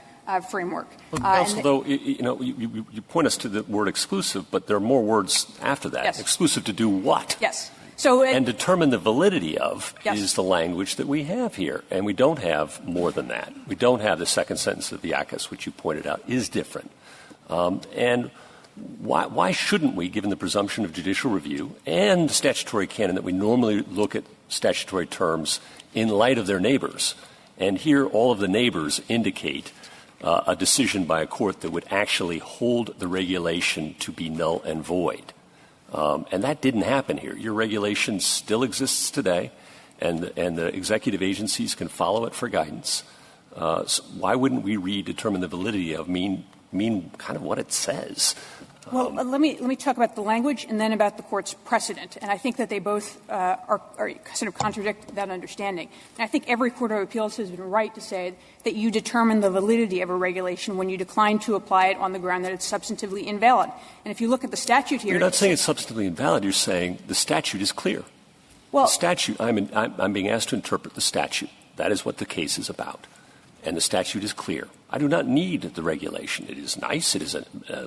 framework. Well, counsel, though, you point us to the word exclusive, but there are more words after that. Yes. Exclusive to do what? Yes. So and determine the validity of yes. is the language that we have here. And we don't have more than that. We don't have the second sentence of the Yackas, which you pointed out is different. And why shouldn't we, given the presumption of judicial review and the statutory canon that we normally look at statutory terms in light of their neighbors, and here all of the neighbors indicate a decision by a court that would actually hold the regulation to be null and void. And that didn't happen here. Your regulation still exists today, and the executive agencies can follow it for guidance. So why wouldn't we determine the validity of mean kind of what it says? Well, let me talk about the language and then about the Court's precedent. And I think that they both are sort of contradict that understanding. And I think every court of appeals has been right to say that you determine the validity of a regulation when you decline to apply it on the ground that it's substantively invalid. And if you look at the statute here — You're not saying it's substantively invalid. You're saying the statute is clear. Well, the statute — I'm being asked to interpret the statute. That is what the case is about. And the statute is clear. I do not need the regulation. It is nice. It is a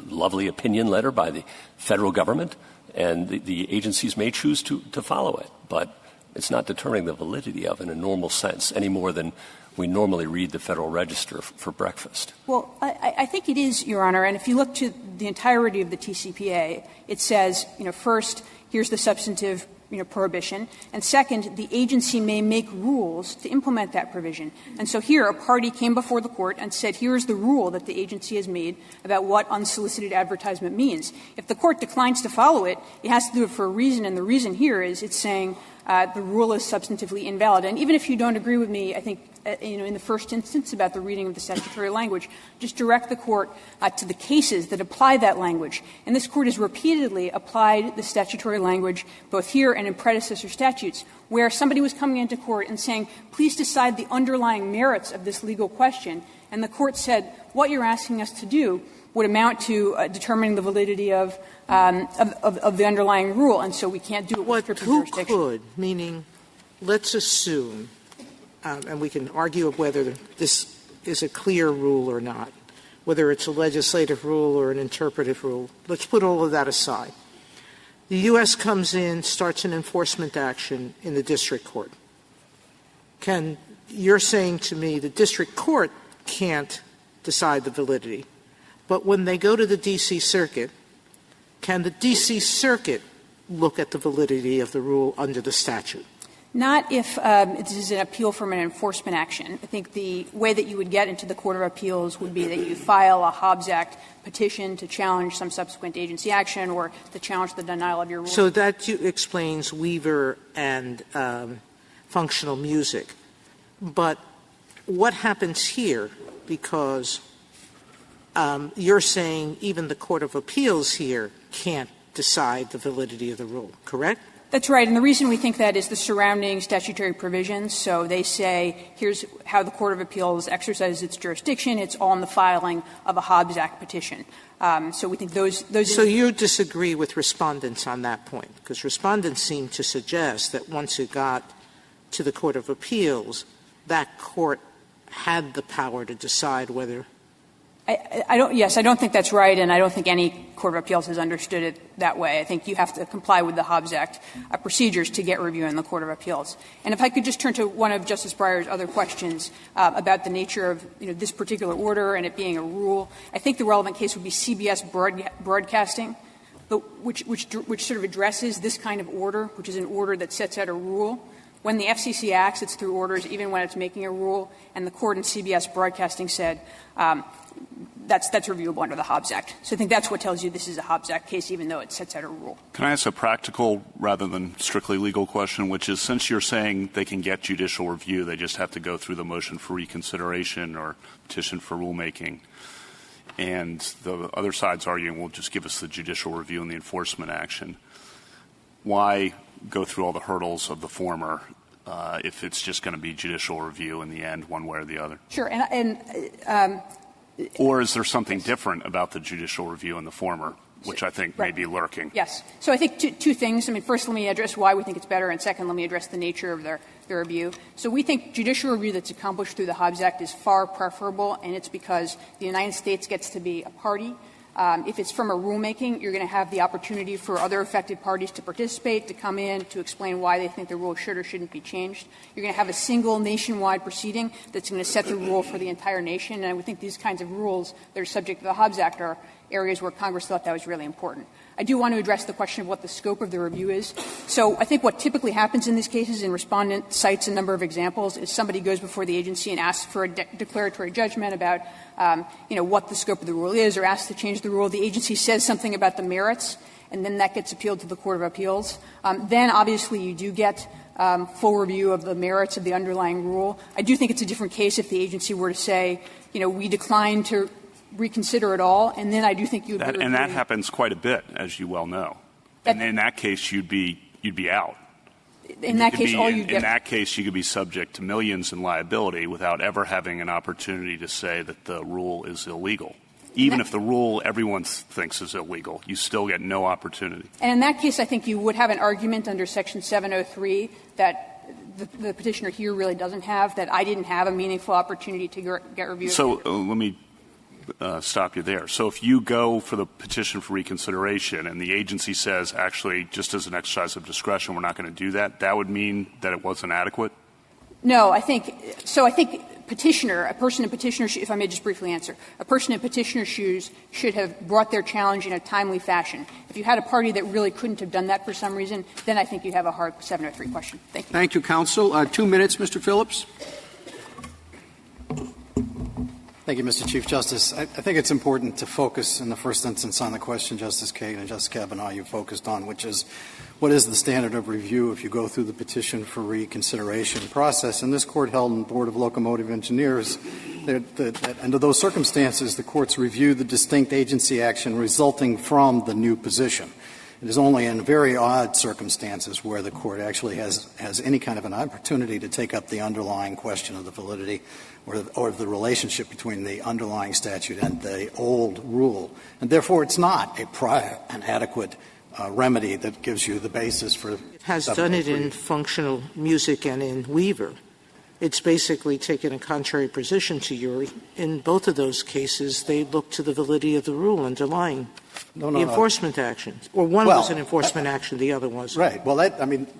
lovely opinion letter by the federal government, and the agencies may choose to follow it. But it's not determining the validity of it in a normal sense any more than we normally read the Federal Register for breakfast. Well, I think it is, Your Honor. And if you look to the entirety of the TCPA, it says, first, here's the substantive prohibition. And second, the agency may make rules to implement that provision. And so here, a party came before the Court and said, here's the rule that the agency has made about what unsolicited advertisement means. If the Court declines to follow it, it has to do it for a reason, and the reason here is it's saying the rule is substantively invalid. And even if you don't agree with me, I think, in the first instance about the reading of the statutory language, just direct the Court to the cases that apply that language. And this Court has repeatedly applied the statutory language both here and in predecessor statutes, where somebody was coming into court and saying, please decide the underlying merits of this legal question. And the Court said, what you're asking us to do would amount to determining the validity of the underlying rule, and so we can't do it with strict jurisdiction. Who could, meaning, let's assume, and we can argue of whether this is a clear rule or not, whether it's a legislative rule or an interpretive rule. Let's put all of that aside. The U.S. comes in, starts an enforcement action in the district court. You're saying to me the district court can't decide the validity, but when they go to the D.C. Circuit, can the D.C. Circuit look at the validity of the rule under the statute? Not if this is an appeal from an enforcement action. I think the way that you would get into the Court of Appeals would be that you file a Hobbs Act petition to challenge some subsequent agency action or to challenge the denial of your rule. So that explains Weaver and functional music. But what happens here, because you're saying even the Court of Appeals here can't decide the validity of the rule, correct? That's right. And the reason we think that is the surrounding statutory provisions. So they say, here's how the Court of Appeals exercises its jurisdiction. It's on the filing of a Hobbs Act petition. So we think those. So you disagree with respondents on that point, because respondents seem to suggest that once it got to the Court of Appeals, that court had the power to decide whether. I don't think that's right, and I don't think any Court of Appeals has understood it that way. I think you have to comply with the Hobbs Act procedures to get review in the Court of Appeals. And if I could just turn to one of Justice Breyer's other questions about the nature of this particular order and it being a rule, I think the relevant case would be CBS Broadcasting, which sort of addresses this kind of order, which is an order that sets out a rule. When the FCC acts, it's through orders, even when it's making a rule, and the court in CBS Broadcasting said that's reviewable under the Hobbs Act. So I think that's what tells you this is a Hobbs Act case, even though it sets out a rule. Can I ask a practical rather than strictly legal question, which is, since you're saying they can get judicial review, they just have to go through the motion for reconsideration or petition for rulemaking, and the other side's arguing, well, just give us the judicial review and the enforcement action, why go through all the hurdles of the former if it's just going to be judicial review in the end, one way or the other? Sure. Or is there something different about the judicial review in the former, which I think may be lurking? Yes. So I think two things. I mean, first, let me address why we think it's better, and second, let me address the nature of their review. So we think judicial review that's accomplished through the Hobbs Act is far preferable, and it's because the United States gets to be a party. If it's from a rulemaking, you're going to have the opportunity for other affected parties to participate, to come in, to explain why they think the rule should or shouldn't be changed. You're going to have a single nationwide proceeding that's going to set the rule for the entire nation. And I would think these kinds of rules that are subject to the Hobbs Act are areas where Congress thought that was really important. I do want to address the question of what the scope of the review is. So I think what typically happens in these cases, and Respondent cites a number of examples, is somebody goes before the agency and asks for a declaratory judgment about, what the scope of the rule is, or asks to change the rule. The agency says something about the merits, and then that gets appealed to the Court of Appeals. Then, obviously, you do get full review of the merits of the underlying rule. I do think it's a different case if the agency were to say, we decline to reconsider it all, and then I do think you'd be. And that happens quite a bit, as you well know. And in that case, you'd be out. In that case, all you get. In that case, you could be subject to millions in liability without ever having an opportunity to say that the rule is illegal. Even if the rule everyone thinks is illegal, you still get no opportunity. And in that case, I think you would have an argument under Section 703 that the petitioner here really doesn't have, that I didn't have a meaningful opportunity to get review. So let me stop you there. So if you go for the petition for reconsideration and the agency says, actually, just as an exercise of discretion, we're not going to do that, that would mean that it wasn't adequate? No, I think petitioner, a person in petitioner's shoes, if I may just briefly answer, a person in petitioner's shoes should have brought their challenge in a timely fashion. If you had a party that really couldn't have done that for some reason, then I think you have a hard 703 question. Thank you. Thank you, counsel. 2 minutes, Mr. Phillips. Thank you, Mr. Chief Justice. I think it's important to focus in the first instance on the question, Justice Kagan and Justice Kavanaugh, you focused on, which is what is the standard of review if you go through the petition for reconsideration process. And this Court held in the Board of Locomotive Engineers that under those circumstances, the courts review the distinct agency action resulting from the new position. It is only in very odd circumstances where the Court actually has any kind of an opportunity to take up the underlying question of the validity or the relationship between the underlying statute and the old rule. And therefore, it's not an adequate remedy that gives you the basis for it has done it in functional music and in Weaver. It's basically taken a contrary position to Urey. In both of those cases, they look to the validity of the rule underlying the enforcement action. Or one was an enforcement action, the other was. Right. Well,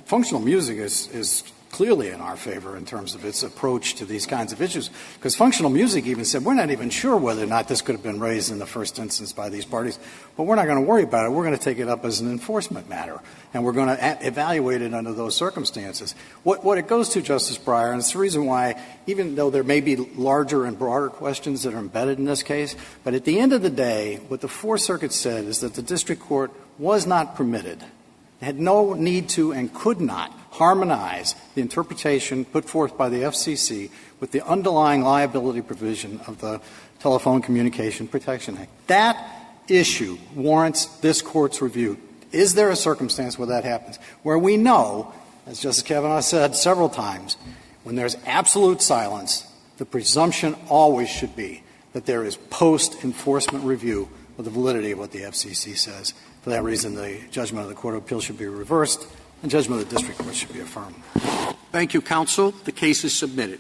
functional music is clearly in our favor in terms of its approach to these kinds of issues, because functional music even said, we're not even sure whether or not this could have been raised in the first instance by these parties, but we're not going to worry about it. We're going to take it up as an enforcement matter, and we're going to evaluate it under those circumstances. What it goes to, Justice Breyer, and it's the reason why, even though there may be larger and broader questions that are embedded in this case, but at the end of the day, what the Fourth Circuit said is that the district court was not permitted, had no need to and could not harmonize the interpretation put forth by the FCC with the underlying liability provision of the Telephone Communication Protection Act. That issue warrants this Court's review. Is there a circumstance where that happens? Where we know, as Justice Kavanaugh said several times, when there's absolute silence, the presumption always should be that there is post-enforcement review of the validity of what the FCC says. For that reason, the judgment of the Court of Appeals should be reversed, and judgment of the district court should be affirmed. Thank you, counsel. The case is submitted.